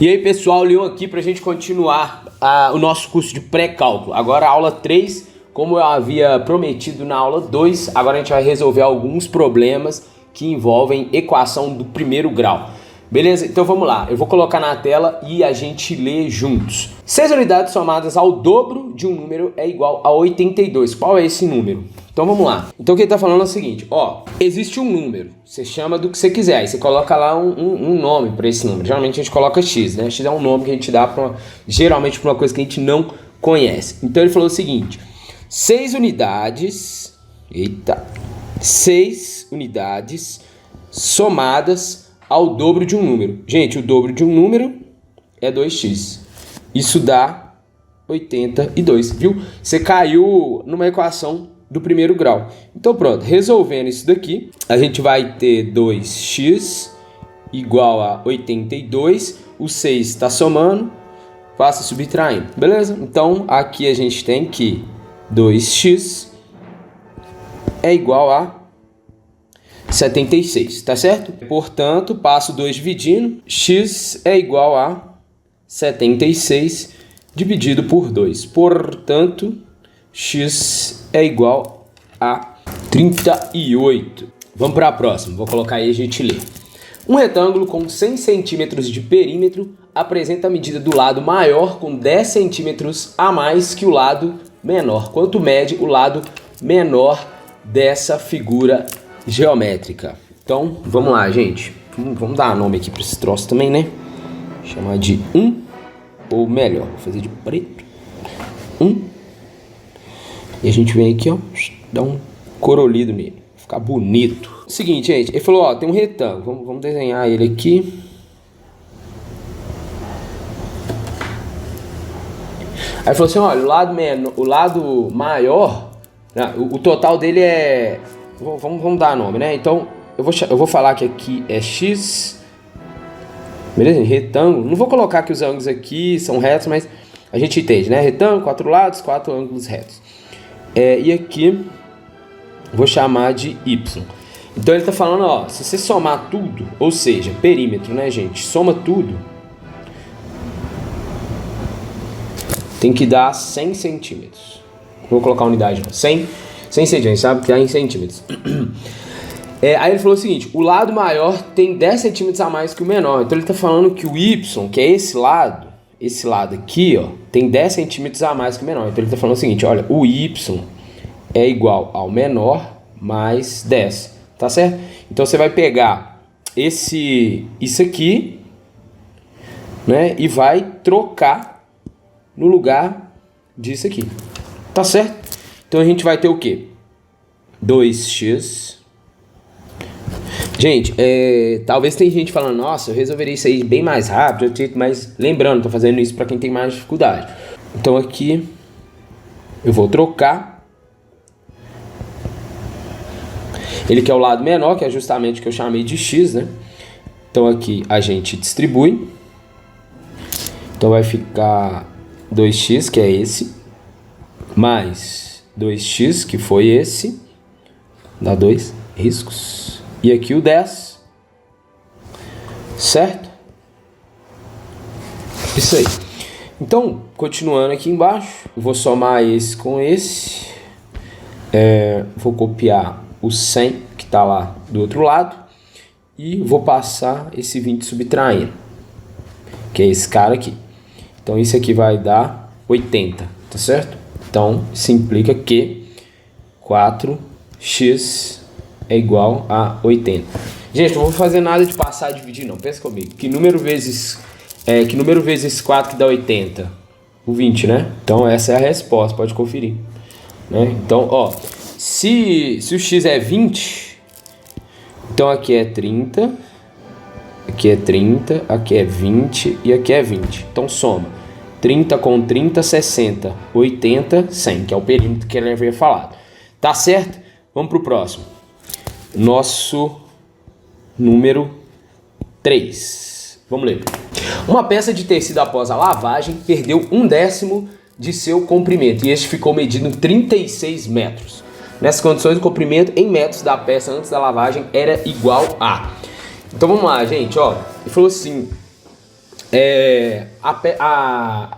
E aí pessoal, Leon aqui para a gente continuar o nosso curso de pré-cálculo. Agora a aula 3, como eu havia prometido na aula 2, agora a gente vai resolver alguns problemas que envolvem equação do primeiro grau. Beleza? Então vamos lá, eu vou colocar na tela e a gente lê juntos. 6 unidades somadas ao dobro de um número é igual a 82. Qual é esse número? Então vamos lá. Então o que ele está falando é o seguinte, ó, existe um número, você chama do que você quiser, aí você coloca lá um nome para esse número. Geralmente a gente coloca X, né? X é um nome que a gente dá geralmente para uma coisa que a gente não conhece. Então ele falou o seguinte, 6 unidades somadas ao dobro de um número. Gente, o dobro de um número é 2x. Isso dá 82, viu? Você caiu numa equação do primeiro grau. Então pronto, resolvendo isso daqui, a gente vai ter 2x igual a 82. O 6 está somando, faça subtraindo, beleza? Então aqui a gente tem que 2x é igual a 76, tá certo? Portanto, passo 2 dividindo, x é igual a 76 dividido por 2. Portanto, x é igual a 38. Vamos para a próxima, vou colocar aí e a gente lê. Um retângulo com 100 centímetros de perímetro apresenta a medida do lado maior com 10 centímetros a mais que o lado menor. Quanto mede o lado menor dessa figura geométrica? Então, vamos lá, gente. Vamos dar nome aqui para esse troço também, né? Chamar de 1, ou melhor, vou fazer de preto. 1. E a gente vem aqui, ó, dá um corolido nele, ficar bonito. Seguinte, gente, ele falou, ó, tem um retângulo. Vamos desenhar ele aqui. Aí falou assim, olha, o lado maior, né, o total dele é... Vamos dar nome, né? Então, eu vou falar que aqui é x, beleza? Retângulo. Não vou colocar que os ângulos aqui são retos, mas a gente entende, né? Retângulo, 4 lados, 4 ângulos retos. E aqui, vou chamar de y. Então, ele está falando, ó, se você somar tudo, ou seja, perímetro, né, gente? Soma tudo, tem que dar 100 centímetros. Vou colocar a unidade, não. 100 centímetros, sabe? Que é em centímetros. Aí ele falou o seguinte, o lado maior tem 10 centímetros a mais que o menor. Então ele está falando que o y, que é esse lado aqui, ó, tem 10 centímetros a mais que o menor. Então ele está falando o seguinte, olha, o y é igual ao menor mais 10, tá certo? Então você vai pegar isso aqui, né, e vai trocar no lugar disso aqui, tá certo? Então a gente vai ter o quê? 2x. Gente, talvez tem gente falando, nossa, eu resolveria isso aí bem mais rápido, mas lembrando, tô fazendo isso para quem tem mais dificuldade. Então aqui eu vou trocar. Ele quer o lado menor, que é justamente o que eu chamei de x, né? Então aqui a gente distribui. Então vai ficar 2x, que é esse, mais 2x, que foi esse, dá 2 riscos, e aqui o 10, certo? Isso aí. Então, continuando aqui embaixo, vou somar esse com esse, vou copiar o 100 que está lá do outro lado, e vou passar esse 20 subtraindo, que é esse cara aqui. Então isso aqui vai dar 80, tá certo? Então isso implica que 4x é igual a 80. Gente, não vou fazer nada de passar e dividir não, pensa comigo. Que número vezes 4 que dá 80? O 20, né? Então essa é a resposta, pode conferir, né? Então, ó, se o x é 20, então aqui é 30, aqui é 30, aqui é 20 e aqui é 20. Então soma 30 com 30, 60, 80, 100, que é o perímetro que ele havia falado. Tá certo? Vamos para o próximo. Nosso número 3. Vamos ler. Uma peça de tecido após a lavagem perdeu 1/10 de seu comprimento e este ficou medindo 36 metros. Nessas condições, o comprimento em metros da peça antes da lavagem era igual a... Então vamos lá, gente, ó. Ele falou assim,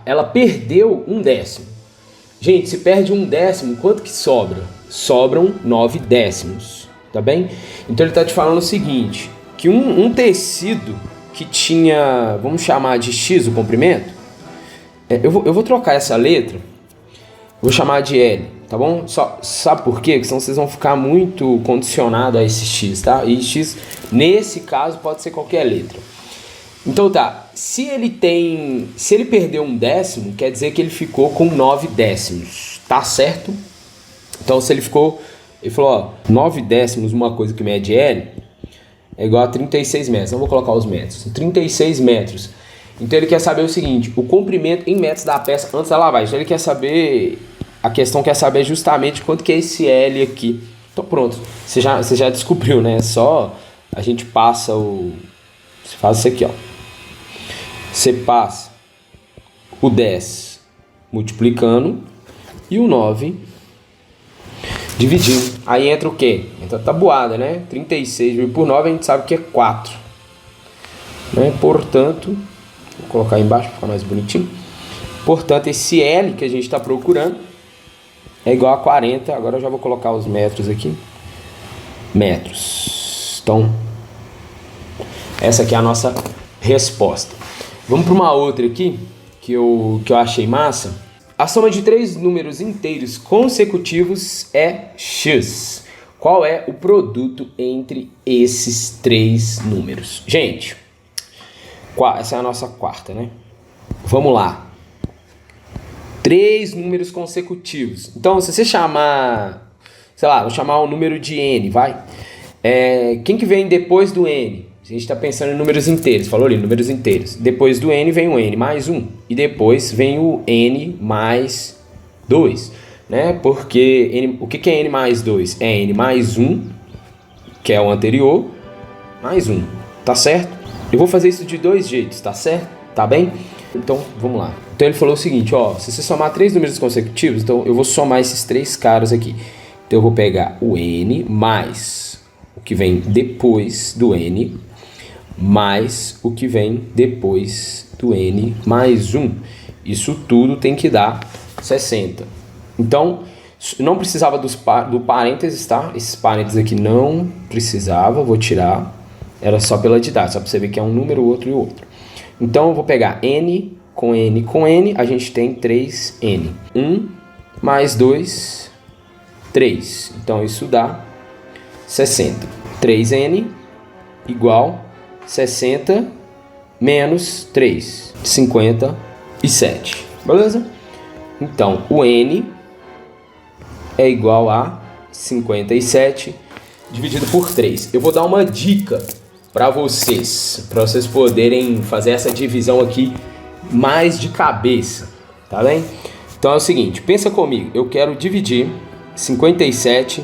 ela perdeu um décimo. Gente, se perde um décimo, quanto que sobra? Sobram 9 décimos, tá bem? Então ele está te falando o seguinte, que um tecido que tinha, vamos chamar de X o comprimento, eu vou trocar essa letra, vou chamar de L, tá bom? Sabe por quê? Porque senão vocês vão ficar muito condicionados a esse X, tá? E X, nesse caso, pode ser qualquer letra. Então tá, se ele perdeu um décimo, quer dizer que ele ficou com 9 décimos, tá certo? Então se ele falou, ó, 9 décimos, uma coisa que mede L, é igual a 36 metros, não vou colocar os metros, 36 metros. Então ele quer saber o seguinte, o comprimento em metros da peça antes da lavagem. Então ele quer saber, a questão quer saber justamente quanto que é esse L aqui. Então pronto, você já descobriu, né? É só a gente passa você faz isso aqui, ó. Você passa o 10 multiplicando e o 9 dividindo. Aí entra o quê? Entra a tabuada, né? 36 por 9 a gente sabe que é 4. Né? Portanto, vou colocar aí embaixo para ficar mais bonitinho. Portanto, esse L que a gente está procurando é igual a 40. Agora eu já vou colocar os metros aqui. Metros. Então, essa aqui é a nossa resposta. Vamos para uma outra aqui, que eu achei massa. A soma de 3 números inteiros consecutivos é x. Qual é o produto entre esses 3 números? Gente, essa é a nossa quarta, né? Vamos lá. 3 números consecutivos. Então, se você chamar, sei lá, vou chamar o número de n, vai? Quem que vem depois do n? A gente está pensando em números inteiros, falou ali, números inteiros. Depois do n vem o n mais 1. E depois vem o n mais 2. Né? Porque o que é n mais 2? É n mais 1, que é o anterior, mais 1. Tá certo? Eu vou fazer isso de 2 jeitos, tá certo? Tá bem? Então, vamos lá. Então ele falou o seguinte, ó, se você somar 3 números consecutivos, então eu vou somar esses 3 caras aqui. Então eu vou pegar o n mais o que vem depois do n, mais o que vem depois do n mais 1. Isso tudo tem que dar 60. Então, não precisava do parênteses, tá? Esses parênteses aqui não precisava, vou tirar. Era só pela didática, só para você ver que é um número, outro e outro. Então, eu vou pegar n com n com n, a gente tem 3n. 1 mais 2, 3. Então, isso dá 60. 3n igual 60 menos 3, 57. Beleza? Então, o n é igual a 57 dividido por 3. Eu vou dar uma dica para vocês poderem fazer essa divisão aqui mais de cabeça, tá bem? Então é o seguinte, pensa comigo, eu quero dividir 57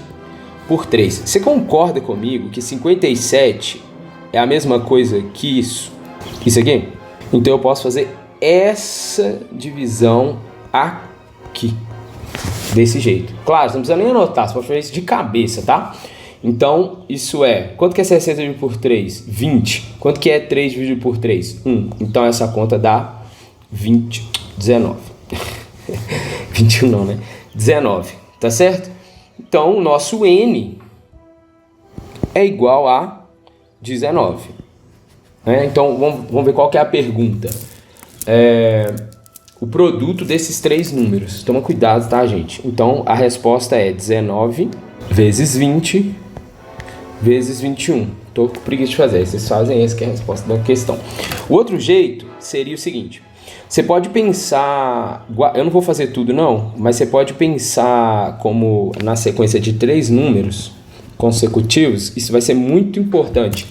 por 3. Você concorda comigo que 57 é a mesma coisa que isso aqui? Então eu posso fazer essa divisão aqui, desse jeito. Claro, você não precisa nem anotar, você pode fazer isso de cabeça, tá? Então, isso é, quanto que é 60 dividido por 3? 20. Quanto que é 3 dividido por 3? 1. Então, essa conta dá 19. 21 não, né? 19, tá certo? Então, o nosso n é igual a 19. Né? Então, vamos ver qual que é a pergunta. O produto desses 3 números. Toma cuidado, tá, gente? Então, a resposta é 19 vezes 20 vezes 21. Tô com preguiça de fazer. Vocês fazem essa que é a resposta da questão. O outro jeito seria o seguinte. Você pode pensar... Eu não vou fazer tudo, não. Mas você pode pensar como na sequência de 3 números consecutivos. Isso vai ser muito importante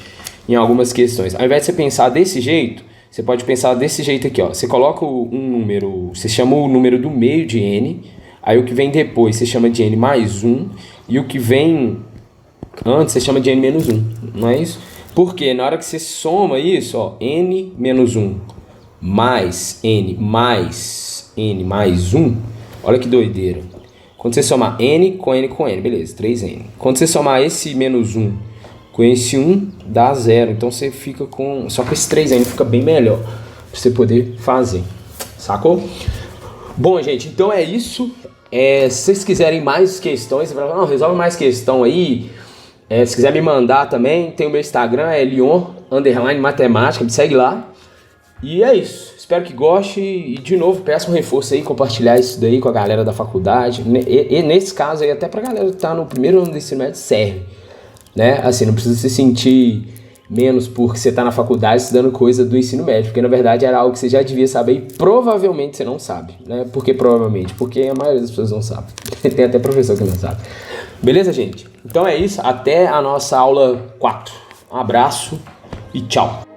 em algumas questões. Ao invés de você pensar desse jeito, você pode pensar desse jeito aqui, ó. Você coloca um número... Você chama o número do meio de n. Aí o que vem depois você chama de n mais 1. E o que vem antes você chama de n menos 1. Não é isso? Porque na hora que você soma isso, ó, n menos 1 mais n mais 1, olha que doideira. Quando você somar n com n com n, beleza, 3n. Quando você somar esse menos 1 com esse 1, dá 0. Então você fica com... Só que esse 3n fica bem melhor. você poder fazer, sacou? Bom, gente, então é isso. Se vocês quiserem mais questões, você fala, não, resolve mais questão aí. Se quiser me mandar também, tem o meu Instagram, é Lion_matemática, me segue lá. E é isso, espero que goste e de novo peço um reforço aí, compartilhar isso daí com a galera da faculdade. E nesse caso aí, até pra galera que tá no primeiro ano do ensino médio, serve, né? Assim, não precisa se sentir menos porque você tá na faculdade estudando coisa do ensino médio, porque na verdade era algo que você já devia saber e provavelmente você não sabe, né? Por que provavelmente? Porque a maioria das pessoas não sabe. Tem até professor que não sabe. Beleza, gente? Então é isso, até a nossa aula 4. Um abraço e tchau!